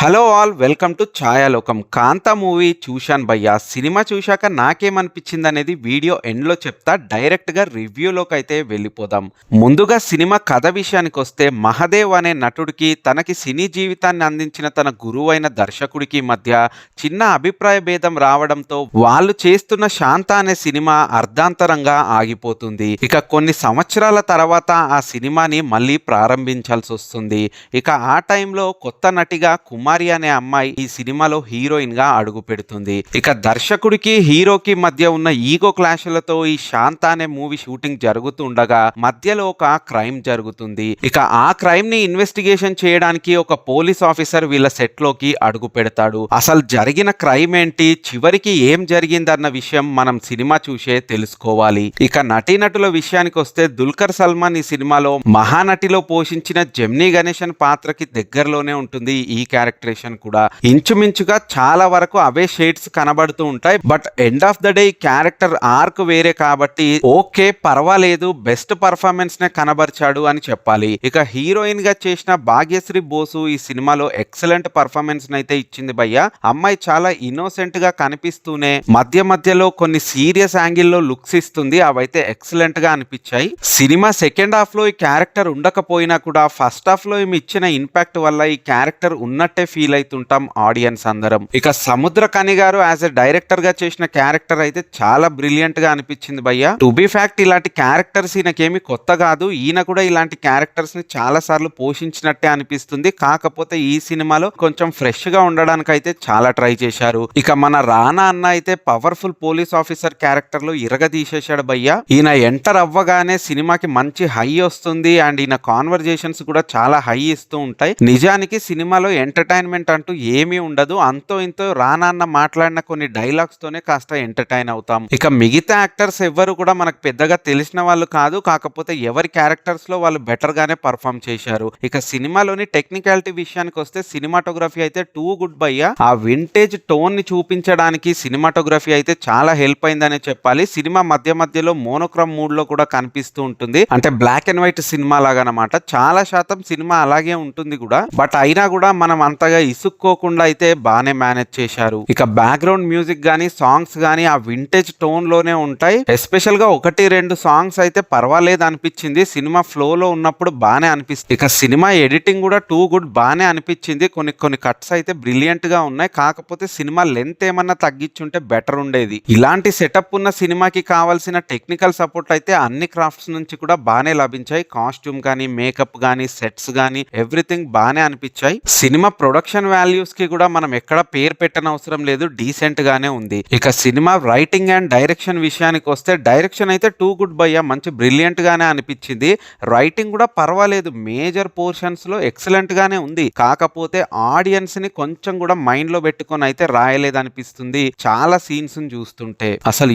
Hello all welcome to Chayalokam. Kantha movie చూశాను భయ్యా. Cinema చూశాక నాకేమనిపించింది అనేది వీడియో ఎండ్లో చెప్తా. డైరెక్ట్గా రివ్యూలోకి అయితే వెళ్ళిపోదాం. ముందుగా సినిమా కథ విషయానికి వస్తే, మహదేవ్ అనే నటుడికి తనకి సినీ జీవితాన్ని అందించిన తన గురువైన దర్శకుడికి మధ్య చిన్న అభిప్రాయ భేదం రావడంతో వాళ్ళు చేస్తున్న శాంత అనే సినిమా అర్ధాంతరంగా ఆగిపోతుంది. ఇక కొన్ని సంవత్సరాల తర్వాత ఆ సినిమాని మళ్ళీ ప్రారంభించాల్సి వస్తుంది. ఇక ఆ టైంలో కొత్త నటిగా కుమారి అనే అమ్మాయి ఈ సినిమాలో హీరోయిన్ గా అడుగు పెడుతుంది. ఇక దర్శకుడికి హీరోకి మధ్య ఉన్న ఈగో క్లాష్లతో ఈ శాంత అనే మూవీ షూటింగ్ జరుగుతుండగా మధ్యలో ఒక క్రైమ్ జరుగుతుంది. ఇక ఆ క్రైమ్ ని ఇన్వెస్టిగేషన్ చేయడానికి ఒక పోలీస్ ఆఫీసర్ వీళ్ళ సెట్ లోకి అడుగు పెడతాడు. అసలు జరిగిన క్రైమ్ ఏంటి, చివరికి ఏం జరిగిందన్న విషయం మనం సినిమా చూసే తెలుసుకోవాలి. ఇక నటీనటుల విషయానికి వస్తే, దుల్కర్ సల్మాన్ ఈ సినిమాలో మహానటిలో పోషించిన జెమినీ గణేశన్ పాత్రకి దగ్గరలోనే ఉంటుంది ఈ క్యారెక్టరేషన్ కూడా. ఇంచుమించుగా చాలా వరకు అవే షేడ్స్ కనబడుతూ ఉంటాయి. But end of the day character arc వేరే కాబట్టి ఓకే పర్వాలేదు, బెస్ట్ పర్ఫార్మెన్స్ నే కనబరిచాడు అని చెప్పాలి. ఇక హీరోయిన్ గా చేసిన భాగ్యశ్రీ బోసు ఈ సినిమాలో ఎక్సలెంట్ పర్ఫార్మెన్స్ అయితే ఇచ్చింది భయ్య. అమ్మాయి చాలా ఇన్నోసెంట్ గా కనిపిస్తూనే మధ్య మధ్యలో కొన్ని సీరియస్ యాంగిల్లో లుక్స్ ఇస్తుంది. అవైతే ఎక్సలెంట్ గా అనిపించాయి. సినిమా సెకండ్ హాఫ్ లో ఈ క్యారెక్టర్ ఉండకపోయినా కూడా ఫస్ట్ హాఫ్ లో ఈమె ఇచ్చిన ఇంపాక్ట్ వల్ల ఈ క్యారెక్టర్ ఉన్నట్టే ఫీల్ అవుతుంటాం ఆడియన్స్ అందరం. ఇక సముద్రకని గారు యాజ్ ఎ డైరెక్టర్ గా చేసిన క్యారెక్టర్ అయితే చాలా బ్రిలియంట్ గా అనిపించింది భయ్య. టు బి ఫ్యాక్ట్ ఇలాంటి క్యారెక్టర్స్ ఈయనకేమి కొత్త కాదు. ఈయన కూడా ఇలాంటి క్యారెక్టర్స్ ని చాలా సార్లు పోషించినట్టే అనిపిస్తుంది. కాకపోతే ఈ సినిమాలో కొంచెం ఫ్రెష్ గా ఉండడానికి అయితే చాలా ట్రై చేశారు. ఇక మన రానా అన్న అయితే పవర్ఫుల్ పోలీస్ ఆఫీసర్ క్యారెక్టర్ లో ఇరగదీసేశాడు భయ్య. ఈయన ఎంటర్ అవ్వగానే సినిమాకి మంచి హై వస్తుంది అండ్ ఈయన కాన్వర్జేషన్స్ కూడా చాలా హై ఇస్తూ ఉంటాయి. నిజానికి సినిమాలో ఎంటర్టైన్మెంట్ అంటూ ఏమీ ఉండదు. అంతో ఇంతో రానా అన్న మాట్లాడిన కొన్ని డైలాగ్స్ తోనే కాస్త ఎంటర్టైన్ అవుతాం. ఇక మిగతా యాక్టర్స్ ఎవ్వరు కూడా మనకు పెద్దగా తెలిసిన వాళ్ళు కాదు. కాకపోతే ఎవరి క్యారెక్టర్స్ లో వాళ్ళు బెటర్ గానే పర్ఫామ్ చేశారు. ఇక సినిమాలోని టెక్నికాలిటీ విషయానికి వస్తే, సినిమాటోగ్రఫీ అయితే టూ గుడ్ భయ్య. ఆ వింటేజ్ టోన్ ని చూపించడానికి సినిమాటోగ్రఫీ అయితే చాలా హెల్ప్ అయిందనే చెప్పాలి. సినిమా మధ్య మధ్యలో మోనోక్రోమ్ మూడ్ లో కూడా కనిపిస్తూ ఉంటుంది. అంటే బ్లాక్ అండ్ వైట్ సినిమా లాగా అనమాట. చాలా శాతం సినిమా అలాగే ఉంటుంది కూడా. బట్ అయినా కూడా మనం అంతగా ఇసుక్కోకుండా అయితే బాగానే మేనేజ్ చేశారు. ఇక బ్యాక్గ్రౌండ్ మ్యూజిక్ గానీ సాంగ్స్ గానీ ఆ వింటేజ్ టోన్ లోనే ఉంటాయి. ఎస్పెషల్ గా ఒకటి రెండు సాంగ్స్ అయితే పర్వాలేదు అనిపించింది. సినిమా ఫ్లో లో ఉన్నప్పుడు బాగానే అనిపిస్తుంది. ఇక సినిమా ఎడిటింగ్ కూడా టూ గుడ్ బాగానే అనిపించింది. కొన్ని కట్స్ అయితే బ్రిలియంట్ గా ఉన్నాయి. కాకపోతే సినిమా లెంత్ ఏమన్నా తగ్గించుంటే బెటర్ ఉండేది. ఇలాంటి సెటప్ ఉన్న సినిమాకి కావాల్సిన టెక్నికల్ సపోర్ట్ అయితే అన్ని క్రాఫ్ట్స్ నుంచి కూడా బాగానే లభించాయి. కాస్ట్యూమ్ కానీ, మేకప్ కానీ, సెట్స్ కానీ ఎవ్రీథింగ్ బాగానే అనిపించాయి. సినిమా ప్రొడక్షన్ వాల్యూస్ కి కూడా మనం ఎక్కడ పేరు పెట్టనవసరం లేదు, డీసెంట్ గానే ఉంది. ఇక సినిమా రైటింగ్ అండ్ డైరెక్షన్ విషయానికి వస్తే, డైరెక్షన్ అయితే టూ గుడ్ భయ్య, మంచి బ్రిలియంట్ గానే అనిపించింది. రైటింగ్ కూడా పర్వాలేదు, మేజర్ పోర్షన్స్ లో ఎక్సలెంట్ గానే ఉంది. కాకపోతే ఆడియన్స్ ని కొంచెం కూడా మైండ్ లో పెట్టుకొని అయితే రాయలేదు అనిపిస్తుంది. చాలా సీన్స్ చూస్తుంటే అసలు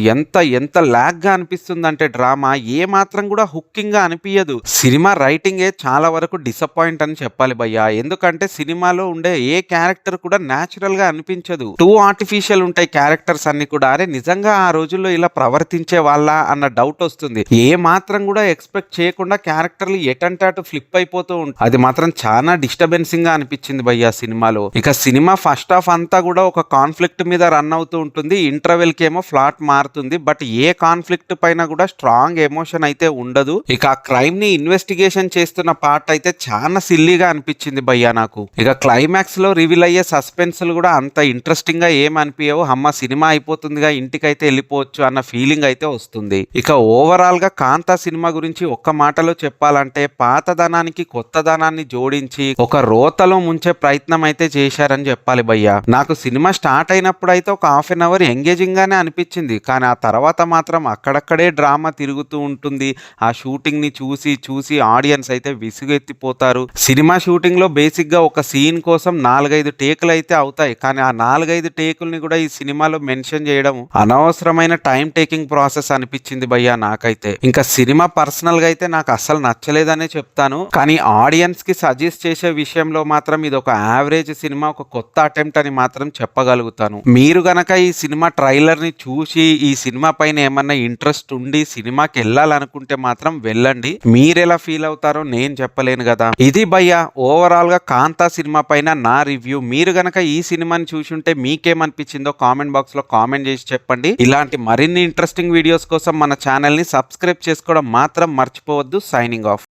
ఎంత లాగ్ గా అనిపిస్తుంది అంటే డ్రామా ఏ మాత్రం కూడా హుక్కింగ్ గా అనిపించదు. సినిమా రైటింగే చాలా వరకు డిసప్పాయింట్ అని చెప్పాలి భయ్య. ఎందుకంటే సినిమాలో ఉండే ఏ క్యారెక్టర్ కూడా న్యాచురల్ గా అనిపించదు. టూ ఆర్టిఫిషియల్ ఉంటాయి క్యారెక్టర్స్ అన్ని కూడా. అరే నిజంగా ఆ రోజుల్లో ఇలా ప్రవర్తించే వాళ్ళ అన్న డౌట్ వస్తుంది. ఏ మాత్రం కూడా ఎక్స్పెక్ట్ చేయకుండా క్యారెక్టర్లు ఎటంటే అటు ఫ్లిప్ అయిపోతూ ఉంటాయి. అది మాత్రం చాలా డిస్టర్బెన్సింగ్ గా అనిపించింది భయ్య సినిమాలో. ఇక సినిమా ఫస్ట్ హాఫ్ అంతా కూడా ఒక కాన్ఫ్లిక్ట్ మీద రన్ అవుతూ ఉంటుంది. ఇంటర్వెల్ కి ఏమో ఫ్లాట్ మారుతుంది. బట్ ఏ కాన్ఫ్లిక్ట్ పైన కూడా స్ట్రాంగ్ ఎమోషన్ అయితే ఉండదు. ఇక ఆ క్రైమ్ ని ఇన్వెస్టిగేషన్ చేస్తున్న పార్ట్ అయితే చాలా సిల్లీగా అనిపించింది భయ్య నాకు. ఇక క్లైమాక్స్ లో రివీల్ అయ్యే సస్పెన్స్ కూడా అంత ఇంట్రెస్టింగ్ గా ఏం అనిపించవు. అమ్మ సినిమా అయిపోతుందిగా, ఇంటికైతే వెళ్ళిపోవచ్చు అన్న ఫీలింగ్ అయితే వస్తుంది. ఇక ఓవరాల్ గా కాంతా సినిమా గురించి ఒక్క మాటలో చెప్పాలంటే, పాతదనానికి కొత్తదనాన్ని జోడించి ఒక రోతలో ముంచే ప్రయత్నం అయితే చేశారని చెప్పాలి భయ్య. నాకు సినిమా స్టార్ట్ అయినప్పుడు అయితే ఒక హాఫ్ అన్ అవర్ ఎంగేజింగ్ గానే అనిపించింది. కానీ ఆ తర్వాత మాత్రం అక్కడక్కడే డ్రామా తిరుగుతూ ఉంటుంది. ఆ షూటింగ్ ని చూసి ఆడియన్స్ అయితే విసుగెత్తిపోతారు. సినిమా షూటింగ్ లో బేసిక్ గా ఒక సీన్ కోసం 4-5 టేకులు అయితే అవుతాయి. కానీ ఆ 4-5 టేకుల్ని కూడా ఈ సినిమాలో మెన్షన్ చేయడం అనవసరమైన టైం టేకింగ్ ప్రాసెస్ అనిపించింది భయ్య నాకైతే. ఇంకా సినిమా పర్సనల్ గా అయితే నాకు అస్సలు నచ్చలేదనే చెప్తాను. కానీ ఆడియన్స్ కి సజెస్ట్ చేసే విషయంలో మాత్రం ఇది ఒక యావరేజ్ సినిమా, ఒక కొత్త అటెంప్ట్ అని మాత్రం చెప్పగలుగుతాను. మీరు గనక ఈ సినిమా ట్రైలర్ ని చూసి ఈ సినిమా పైన ఏమన్నా ఇంట్రెస్ట్ ఉండి సినిమాకి వెళ్ళాలనుకుంటే మాత్రం వెళ్ళండి. మీరెలా ఫీల్ అవుతారో నేను చెప్పలేను కదా. ఇది భయ్య ఓవరాల్ గా కాంతా సినిమా పైన ముఖ్యంగా నా రివ్యూ. మీరు గనక ఈ సినిమాని చూసుంటే మీకేమనిపించిందో కామెంట్ బాక్స్ లో కామెంట్ చేసి చెప్పండి. ఇలాంటి మరిన్ని ఇంట్రెస్టింగ్ వీడియోస్ కోసం మన ఛానల్ ని సబ్స్క్రైబ్ చేసుకోవడం మాత్రం మర్చిపోవద్దు. Signing off.